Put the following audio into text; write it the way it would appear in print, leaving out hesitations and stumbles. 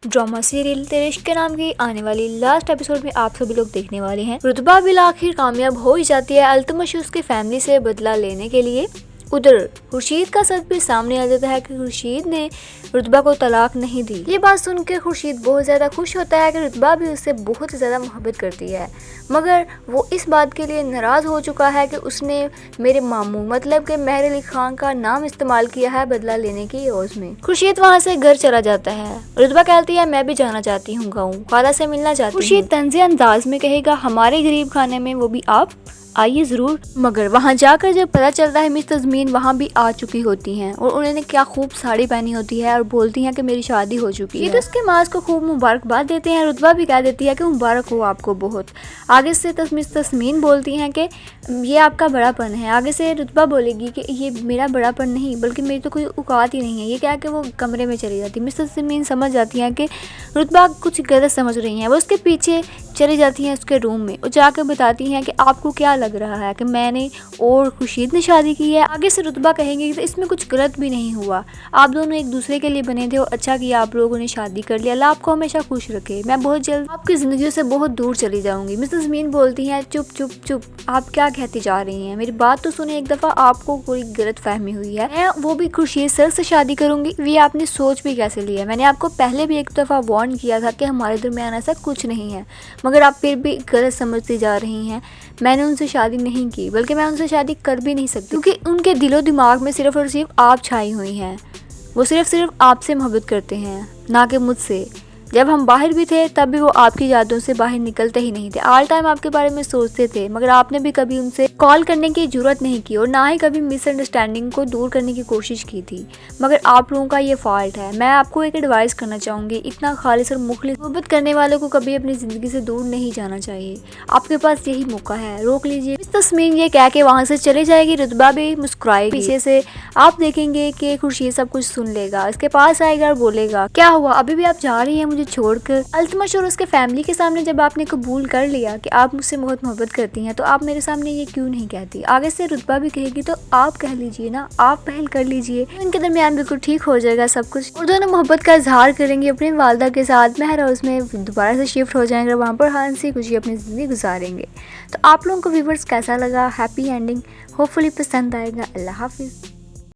Drama serial तेरे इश्क के नाम की आने वाली लास्ट एपिसोड में आप सभी लोग देखने वाले हैं। रुतबा बिल आखिर कामयाब हो ही जाती है अल्तमश उसकी फैमिली से बदला लेने के लिए। उधर खुर्शीद का सच भी सामने आ जाता है कि खुर्शीद ने रुतबा को तलाक नहीं दी। ये बात सुनकर खुर्शीद बहुत ज़्यादा खुश होता है कि रुतबा भी उससे बहुत ज़्यादा मोहब्बत करती है, मगर वो इस बात के लिए नाराज़ हो चुका है कि उसने मेरे मामू मतलब के मेहर अली खान का नाम इस्तेमाल किया है बदला लेने की एवज में। खुर्शीद वहाँ से घर चला जाता है। रुतबा कहती है मैं भी जाना चाहती हूँ गाँव, खाला से मिलना चाहती हूँ। खुर्शीद तंज़े अंदाज में कहेगा हमारे गरीब खाने में वो भी आप आइए ज़रूर। मगर वहाँ जाकर जब पता चलता है मिस तज़मीन वहाँ भी आ चुकी होती हैं और उन्होंने क्या खूब साड़ी पहनी होती है और बोलती हैं कि मेरी शादी हो चुकी है। तो उसके माज को खूब मुबारकबाद देते हैं। रुतबा भी कह देती है कि मुबारक हो आपको बहुत। आगे से मिस तज़मीन बोलती हैं कि ये आपका बड़ापन है। आगे से रुतबा बोलेगी कि ये मेरा बड़ापन नहीं बल्कि मेरी तो कोई औकात ही नहीं है। ये क्या कि वो कमरे में चली जाती है। मिस तज़मीन समझ जाती हैं कि रुतबा कुछ गलत समझ रही हैं। वो उसके पीछे चली जाती हैं उसके रूम में और जाकर बताती हैं कि आपको क्या लग रहा है कि मैंने और खुर्शीद ने शादी की है। आगे से रुतबा कहेंगे कि इसमें कुछ गलत भी नहीं हुआ, आप दोनों एक दूसरे के लिए बने थे और अच्छा किया आप लोगों ने शादी कर लिया। अल्लाह आपको हमेशा खुश रखे, मैं बहुत जल्द आपकी ज़िंदगी से बहुत दूर चली जाऊंगी। मिस तज़मीन बोलती हैं चुप चुप चुप, आप क्या कहती जा रही हैं, मेरी बात तो सुने। एक दफ़ा आपको कोई गलत फहमी हुई है, मैं वो भी खुर्शीद सर से शादी करूंगी। ये आपने सोच भी कैसे लिया? मैंने आपको पहले भी एक दफ़ा वार्न किया था कि हमारे दरमियान ऐसा कुछ नहीं है, मगर आप फिर भी गलत समझती जा रही हैं। मैंने उनसे शादी नहीं की, बल्कि मैं उनसे शादी कर भी नहीं सकती क्योंकि उनके दिलो दिमाग में सिर्फ और सिर्फ आप छाई हुई हैं। वो सिर्फ आपसे मोहब्बत करते हैं, ना कि मुझसे। जब हम बाहर भी थे तब भी वो आपकी यादों से बाहर निकलते ही नहीं थे। ऑल टाइम आपके बारे में सोचते थे, मगर आपने भी कभी उनसे कॉल करने की जरूरत नहीं की और ना ही कभी मिसअंडरस्टैंडिंग को दूर करने की कोशिश की थी। मगर आप लोगों का ये फॉल्ट है। मैं आपको एक एडवाइस करना चाहूँगी, इतना खालिस और मुखलिस मोहब्बत करने वालों को कभी अपनी ज़िंदगी से दूर नहीं जाना चाहिए। आपके पास यही मौका है, रोक लीजिए। इस तस्मीन ये कह के वहाँ से चली जाएगी। रुतबा भी मुस्कुराएगी। पीछे से आप देखेंगे कि खुर्शीद सब कुछ सुन लेगा, इसके पास आएगा और बोलेगा क्या हुआ, अभी भी आप जा रही हैं मुझे छोड़कर? अल्तमश और उसके फैमिली के सामने जब आपने कबूल कर लिया कि आप मुझसे बहुत मोहब्बत करती हैं तो आप मेरे सामने ये क्यों नहीं कहती? आगे से रुतबा भी कहेगी तो आप कह लीजिए ना, आप पहल कर लीजिए। इनके दरमियान बिल्कुल ठीक हो जाएगा सब कुछ और दोनों मोहब्बत का इजहार करेंगे अपनी वालदा के साथ। महर हाउस में दोबारा से शिफ्ट हो जाएंगे, वहाँ पर हंसी खुशी अपनी ज़िंदगी गुजारेंगे। तो आप लोगों को व्यूअर्स कैसा लगा? हैप्पी एंडिंग होपफुली पसंद आएगा। अल्लाह हाफिज़।